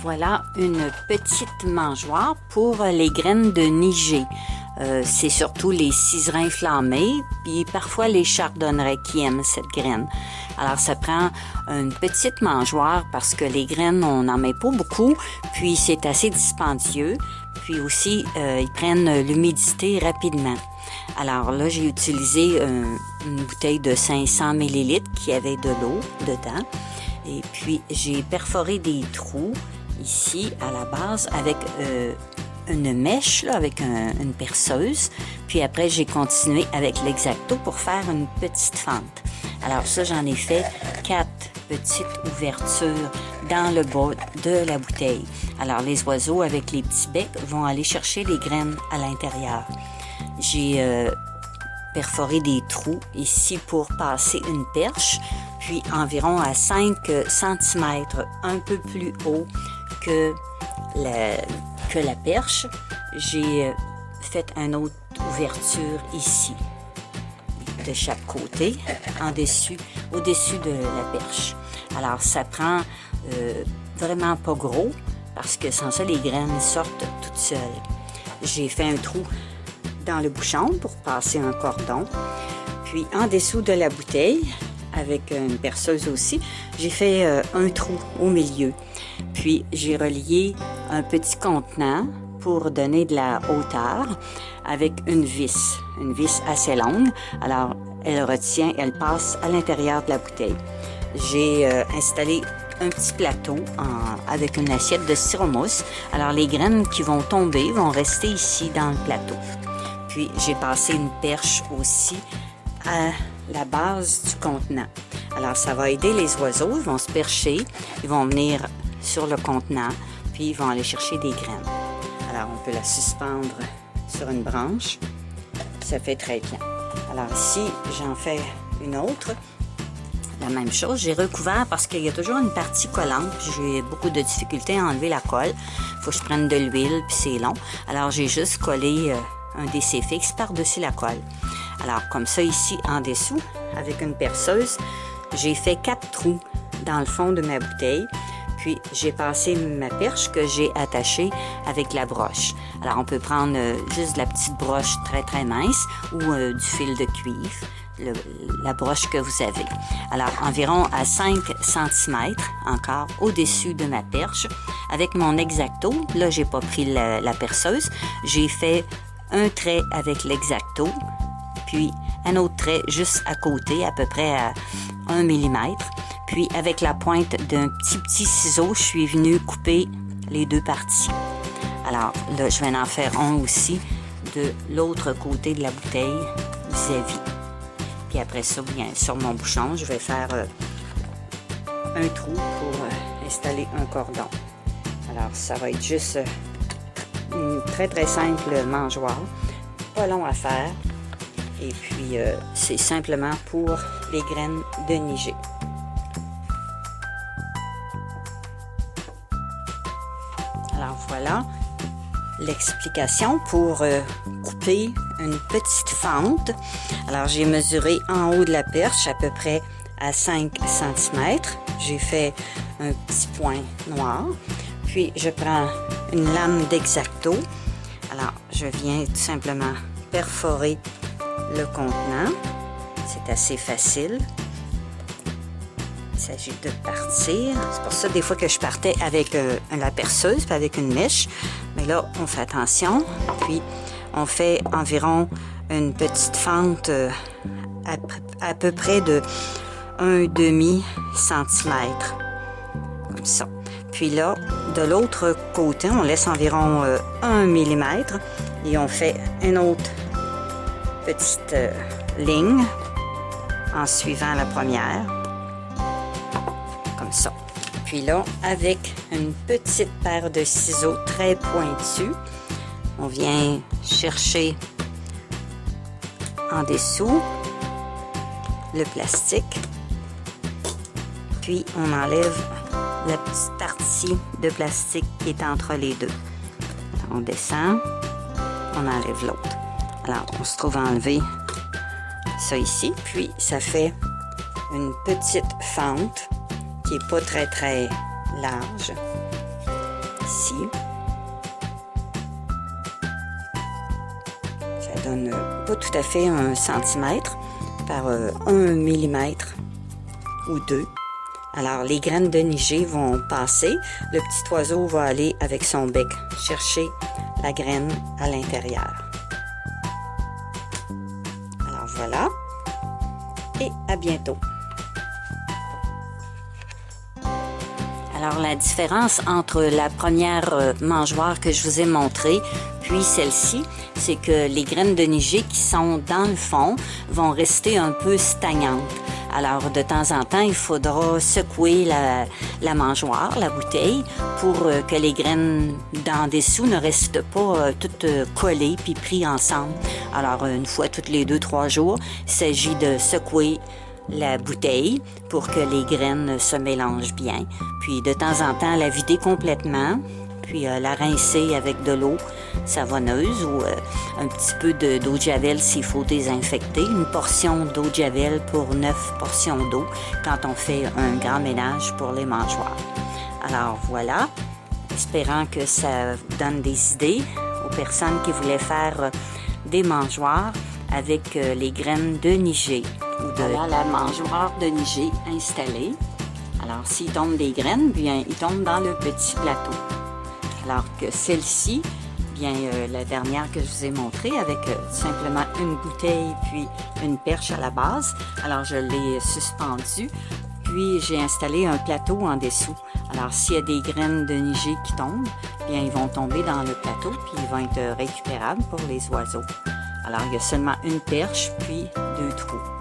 Voilà une petite mangeoire pour les graines de nigé. C'est surtout les ciserins flammés, puis parfois les chardonnerets qui aiment cette graine. Alors, ça prend une petite mangeoire parce que les graines, on n'en met pas beaucoup, puis c'est assez dispendieux, puis aussi, ils prennent l'humidité rapidement. Alors là, j'ai utilisé une bouteille de 500 ml qui avait de l'eau dedans, et puis j'ai perforé des trous ici à la base avec une mèche là, avec une perceuse, puis après j'ai continué avec l'X-Acto pour faire une petite fente. Alors ça, j'en ai fait 4 petites ouvertures dans le bas de la bouteille. Alors les oiseaux avec les petits becs vont aller chercher les graines à l'intérieur. J'ai perforé des trous ici pour passer une perche, puis environ à 5 cm, un peu plus haut que la perche, j'ai fait une autre ouverture ici, de chaque côté, au-dessus de la perche. Alors, ça prend vraiment pas gros, parce que sans ça, les graines sortent toutes seules. J'ai fait un trou dans le bouchon pour passer un cordon, puis en dessous de la bouteille, avec une perceuse aussi, j'ai fait un trou au milieu. Puis j'ai relié un petit contenant pour donner de la hauteur avec une vis assez longue. Alors elle passe à l'intérieur de la bouteille. J'ai installé un petit plateau avec une assiette de styromousse. Alors les graines qui vont tomber vont rester ici dans le plateau. Puis j'ai passé une perche aussi à la base du contenant. Alors, ça va aider les oiseaux, ils vont se percher, ils vont venir sur le contenant, puis ils vont aller chercher des graines. Alors, on peut la suspendre sur une branche, ça fait très bien. Alors ici, j'en fais une autre, la même chose. J'ai recouvert parce qu'il y a toujours une partie collante, puis j'ai beaucoup de difficultés à enlever la colle. Il faut que je prenne de l'huile, puis c'est long. Alors, j'ai juste collé un DC fixe par-dessus la colle. Alors, comme ça, ici, en dessous, avec une perceuse, j'ai fait 4 trous dans le fond de ma bouteille. Puis, j'ai passé ma perche que j'ai attachée avec la broche. Alors, on peut prendre juste de la petite broche très, très mince ou du fil de cuivre, la broche que vous avez. Alors, environ à 5 cm encore au-dessus de ma perche. Avec mon X-Acto, là, j'ai pas pris la perceuse. J'ai fait un trait avec l'X-Acto, puis un autre trait juste à côté, à peu près à 1 mm. Puis avec la pointe d'un petit ciseau, je suis venue couper les deux parties. Alors là, je vais en faire un aussi de l'autre côté de la bouteille vis-à-vis. Puis après ça, bien, sur mon bouchon, je vais faire un trou pour installer un cordon. Alors ça va être juste une très très simple mangeoire, pas long à faire. Et puis, c'est simplement pour les graines de nigé. Alors voilà l'explication pour couper une petite fente. Alors, j'ai mesuré en haut de la perche à peu près à 5 cm. J'ai fait un petit point noir. Puis, je prends une lame d'X-Acto. Alors, je viens tout simplement perforer le contenant. C'est assez facile. Il s'agit de partir. C'est pour ça des fois que je partais avec la perceuse puis avec une mèche. Mais là, on fait attention. Puis, on fait environ une petite fente à peu près de 1,5 cm. Comme ça. Puis là, de l'autre côté, on laisse environ 1 mm et on fait une autre petite ligne en suivant la première, comme ça. Puis là, avec une petite paire de ciseaux très pointus, on vient chercher en dessous le plastique, puis on enlève la petite partie de plastique qui est entre les deux. On descend, on enlève l'autre. Alors, on se trouve à enlever ça ici, puis ça fait une petite fente qui n'est pas très très large. ici. Ça donne pas tout à fait 1 centimètre par 1 millimètre ou 2. Alors, les graines de nigé vont passer. Le petit oiseau va aller avec son bec chercher la graine à l'intérieur. Alors, voilà. Et à bientôt. Alors, la différence entre la première mangeoire que je vous ai montrée puis celle-ci, c'est que les graines de nigé qui sont dans le fond vont rester un peu stagnantes. Alors, de temps en temps, il faudra secouer la mangeoire, la bouteille, pour que les graines d'en dessous ne restent pas toutes collées puis prises ensemble. Alors, une fois tous les 2-3 jours, il s'agit de secouer la bouteille pour que les graines se mélangent bien. Puis, de temps en temps, la vider complètement, puis la rincer avec de l'eau savonneuse ou un petit peu d'eau de javel s'il faut désinfecter. Une portion d'eau de javel pour 9 portions d'eau quand on fait un grand ménage pour les mangeoires. Alors voilà, espérant que ça vous donne des idées aux personnes qui voulaient faire des mangeoires avec les graines de nigé. Voilà la mangeoire de nigé installée. Alors s'il tombe des graines, bien il tombe dans le petit plateau. Alors que celle-ci, bien la dernière que je vous ai montrée avec simplement une bouteille puis une perche à la base. Alors je l'ai suspendue, puis j'ai installé un plateau en dessous. Alors s'il y a des graines de nigé qui tombent, bien ils vont tomber dans le plateau puis ils vont être récupérables pour les oiseaux. Alors il y a seulement une perche puis 2 trous.